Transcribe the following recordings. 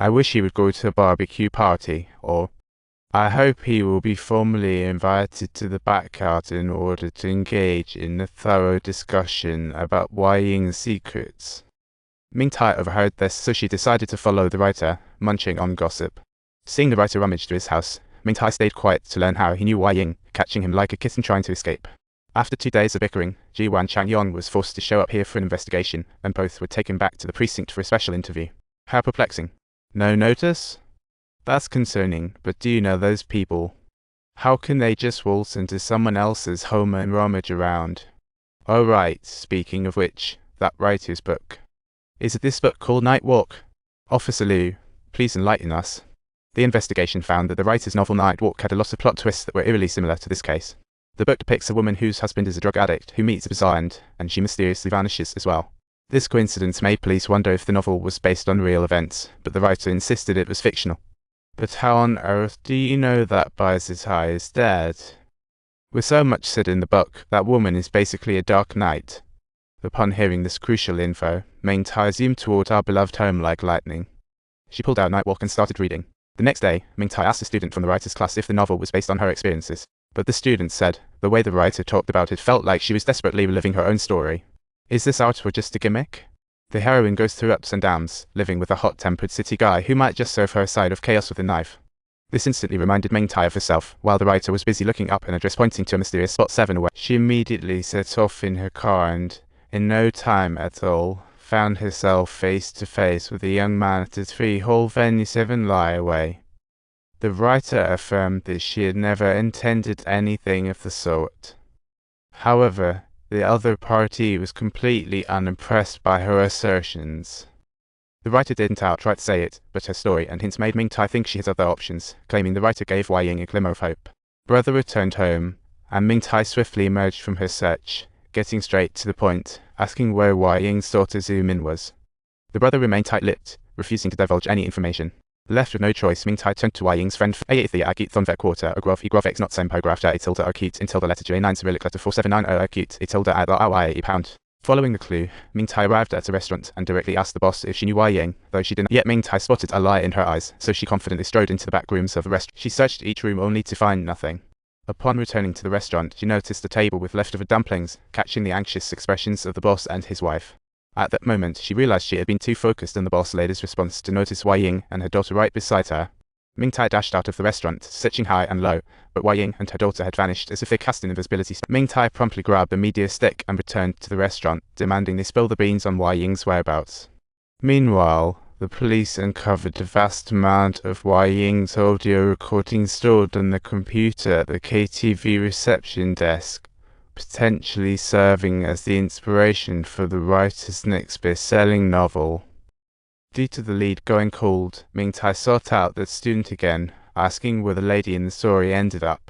I wish he would go to a barbecue party, or I hope he will be formally invited to the backyard in order to engage in a thorough discussion about Wai Ying's secrets. Mingtai overheard this, so she decided to follow the writer, munching on gossip. Seeing the writer rummage through his house, Mingtai stayed quiet to learn how he knew Wai Ying, catching him like a kitten trying to escape. After 2 days of bickering, Jiwan Changyong was forced to show up here for an investigation, and both were taken back to the precinct for a special interview. How perplexing. No notice? That's concerning, but do you know those people? How can they just waltz into someone else's home and rummage around? Oh right, speaking of which, that writer's book. Is it this book called Night Walk? Officer Liu, please enlighten us. The investigation found that the writer's novel Night Walk had a lot of plot twists that were eerily similar to this case. The book depicts a woman whose husband is a drug addict who meets a bizarre end, and she mysteriously vanishes as well. This coincidence made police wonder if the novel was based on real events, but the writer insisted it was fictional. But how on earth do you know that Bai is dead? With so much said in the book, that woman is basically a dark knight. Upon hearing this crucial info, Mingtai zoomed toward our beloved home like lightning. She pulled out Night Walk and started reading. The next day, Mingtai asked a student from the writer's class if the novel was based on her experiences, but the student said the way the writer talked about it felt like she was desperately reliving her own story. Is this art or just a gimmick? The heroine goes through ups and downs, living with a hot-tempered city guy who might just serve her a side of chaos with a knife. This instantly reminded Mingtai of herself, while the writer was busy looking up an address pointing to a mysterious spot 7 away. She immediately set off in her car and, in no time at all, found herself face to face with a young man at a 3-hole venue 7 lie away. The writer affirmed that she had never intended anything of the sort. However, the other party was completely unimpressed by her assertions. The writer didn't outright say it, but her story and hints made Mingtai think she has other options, claiming the writer gave Wai Ying a glimmer of hope. Brother returned home, and Mingtai swiftly emerged from her search, getting straight to the point, asking where Wai Ying's daughter Zoomin was. The brother remained tight-lipped, refusing to divulge any information. Left with no choice, Mingtai turned to Wai Ying's friend Aethia Agit Thonvet Quarter, Agrov Egrov not Sempo Grafta Etilda Akit until the letter J9 Cyrillic letter 4790 Akit Etilda Ad Awai pound. Following the clue, Mingtai arrived at a restaurant and directly asked the boss if she knew Wai Ying, though she didn't yet. Mingtai spotted a lie in her eyes, so she confidently strode into the back rooms of the restaurant. She searched each room only to find nothing. Upon returning to the restaurant, she noticed a table with leftover dumplings, catching the anxious expressions of the boss and his wife. At that moment, she realized she had been too focused on the boss lady's response to notice Wai Ying and her daughter right beside her. Mingtai dashed out of the restaurant, searching high and low, but Wai Ying and her daughter had vanished as if they cast an invisibility. Mingtai promptly grabbed a media stick and returned to the restaurant, demanding they spill the beans on Wai Ying's whereabouts. Meanwhile, the police uncovered a vast amount of Wai Ying's audio recordings stored on the computer at the KTV reception desk, potentially serving as the inspiration for the writer's next best-selling novel. Due to the lead going cold, Mingtai sought out the student again, asking where the lady in the story ended up.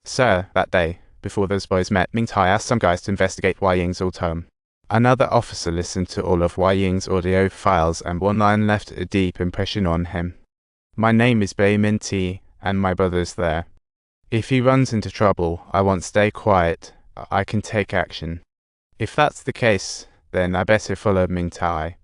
Sir, that day, before those boys met, Mingtai asked some guys to investigate Wai Ying's old home. Another officer listened to all of Wai Ying's audio files, and one line left a deep impression on him. My name is Bei Minty, and my brother's there. If he runs into trouble, I won't stay quiet. I can take action. If that's the case, then I better follow Mingtai.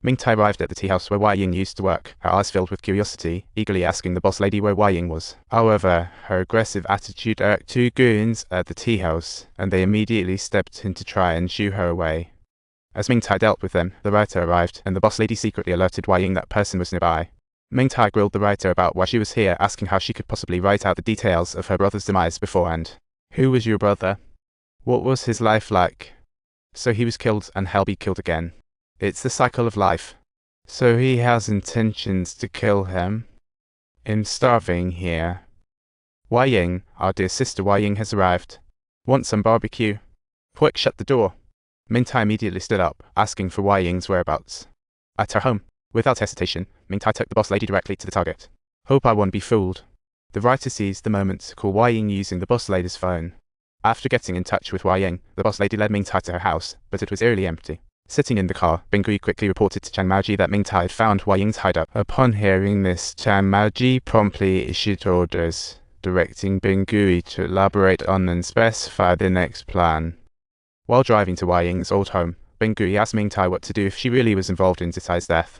Mingtai arrived at the tea house where Wai Ying used to work, her eyes filled with curiosity, eagerly asking the boss lady where Wai Ying was. However, her aggressive attitude irked 2 goons at the tea house, and they immediately stepped in to try and shoo her away. As Mingtai dealt with them, the writer arrived, and the boss lady secretly alerted Wai Ying that person was nearby. Mingtai grilled the writer about why she was here, asking how she could possibly write out the details of her brother's demise beforehand. Who was your brother? What was his life like? So he was killed and he'll be killed again. It's the cycle of life. So he has intentions to kill him? I'm starving here. Wai Ying, our dear sister Wai Ying has arrived. Want some barbecue? Quick, shut the door. Mingtai immediately stood up, asking for Wai Ying's whereabouts. At her home. Without hesitation, Mingtai took the boss lady directly to the target. Hope I won't be fooled. The writer seized the moment to call Wai Ying using the boss lady's phone. After getting in touch with Wai Ying, the boss lady led Mingtai to her house, but it was eerily empty. Sitting in the car, Bingui quickly reported to Chan Maoji that Mingtai had found Wai Ying's hideout. Upon hearing this, Chan Maoji promptly issued orders, directing Bingui to elaborate on and specify the next plan. While driving to Wai Ying's old home, Bingui asked Mingtai what to do if she really was involved in Zitai's death.